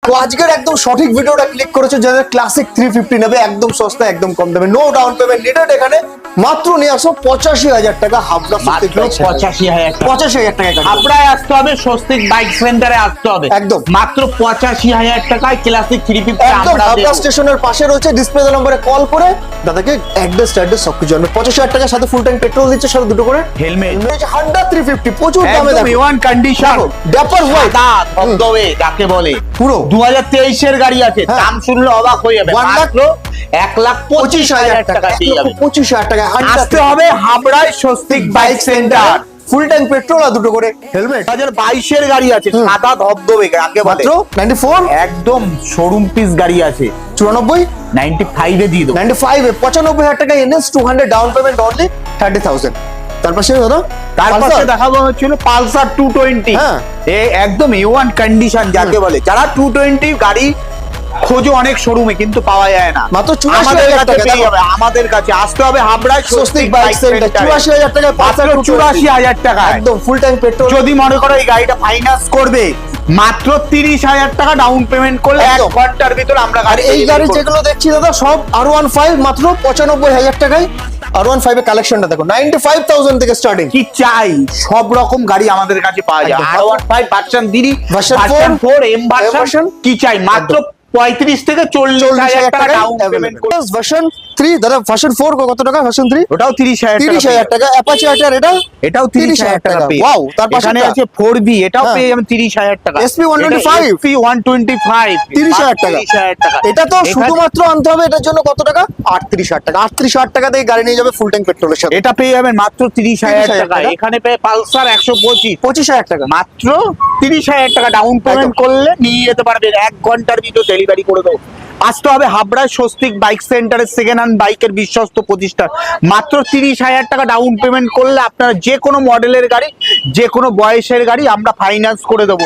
তো আজকের একদম সঠিক ভিডিওটা ক্লিক করেছে যাদের ক্লাসিক 350 নেবে একদম সস্তা একদম কম দামে নো ডাউন পেমেন্ট নিডেড এখানে মাত্র নিয়ে আসো 85,000 টাকা হাবড়া মাত্র 85,000 টাকা 85,000 টাকা হাবড়ায় আসতে হবে, স্বস্তিক বাইক সেন্টারে আসতে হবে একদম মাত্র 85,000 টাকায় ক্লাসিক 350 একদম হাবড়া স্টেশনের পাশে রয়েছে ডিসপ্লে নম্বরে কল করে দাদাকে অ্যাড্রেস সবকিছু জানবে 85,000 টাকা সাথে ফুল ট্যাঙ্ক পেট্রোল দিচ্ছে সাথে দুটো করে হেলমেট হান্ডা 350 প্রচুর দামে একদম ওয়ান কন্ডিশন ড্যাপার হোয়াইট ধবধবে যাকে বলে পুরো 2023 এর গাড়ি আছে, হ্যাঁ। দাম শুনলে অবাক হয়ে যাবে, 1,25,000 টাকা পেয়ে যাবে। 25,000 টাকা আসতে হবে হাবড়ায় Swastik bike center. Full tank petrol আর দুটো করে হেলমেট 2022 এর গাড়ি আছে, সাদা ধবধবে যাকে বলে, মাত্র 94 একদম শোরুম পিস গাড়ি আছে, 94 95 এ দিয়ে দেবো। 95 এ 95,000 টাকা এনএস 200 ডাউন পেমেন্ট অনলি 30,000 তার পাশে দাদা তার পাশে দেখাবো হচ্ছিল পালসার 220, হ্যাঁ। একদম A1 কন্ডিশন যাকে বলে, যারা 220 গাড়ি খোঁজো অনেক শোরুমে কিন্তু পাওয়া যায় না, মাত্র আমাদের 84,000 কাছে টাকা পেয়ে যাবে। আমাদের কাছে আসতে হবে হাবড়ায় স্বস্তিক বাইক সেন্টার 84,000 টাকা মাত্র 84,000 টাকা। একদম ফুল ট্যাঙ্ক পেট্রোল যদি মনে করো এই গাড়িটা ফাইন্যান্স করবে মাত্র 30,000 টাকা ডাউন পেমেন্ট করলে 1 একদম। ঘন্টার ভিতর আমরা আর এই গাড়ি যেগুলো দেখছি দাদা সব R15 মাত্র 95,000 টাকায় R15 এর কালেকশনটা দেখো 95,000 থেকে স্টার্টিং কি চাই সব রকম গাড়ি আমাদের কাছে পাওয়া যায়, একদম। R15 version 3 version version 4 M version, version কি চাই মাত্র 35 থেকে 40,000 টাকা ডাউন পেমেন্ট করে। ভার্সন 3 দাদা ভার্সন 4 কত টাকা ভার্সন 3 ওটাও 30,000 টাকা অ্যাপাচি আরটিআর এটা এটাও 30,000 টাকা পেয়ে। ওয়াও তার পাশে এখানে আছে 4B, এটাও হ্যাঁ। পেয়ে যাবেন 30,000 টাকা। SP 125 SP 125 30,000 টাকা 30,000 টাকা। এটা তো এখানে- শুধুমাত্র আনতে হবে এটার জন্য কত টাকা 38,000 টাকা 38,000 টাকা দিয়ে গাড়ি নিয়ে যাবে ফুল ট্যাঙ্ক পেট্রোলের সাথে এটা পেয়ে যাবেন মাত্র 30,000 30,000 টাকা। টাকা। এখানে পেয়ে পালসার 125 25,000 টাকা মাত্র 30,000 টাকা ডাউন পেমেন্ট একদম। করলে নিয়ে যেতে পারবেন, 1 ঘন্টার ভিতর ডেলিভারি করে দেবো। আসতে হবে হাবড়ায় স্বস্তিক বাইক সেন্টারের সেকেন্ড হ্যান্ড বাইকের বিশ্বস্ত প্রতিষ্ঠান, মাত্র 30,000 টাকা ডাউন পেমেন্ট করলে আপনারা যে কোনো মডেলের গাড়ি যে কোনো বয়সের গাড়ি আমরা ফাইন্যান্স করে দেবো।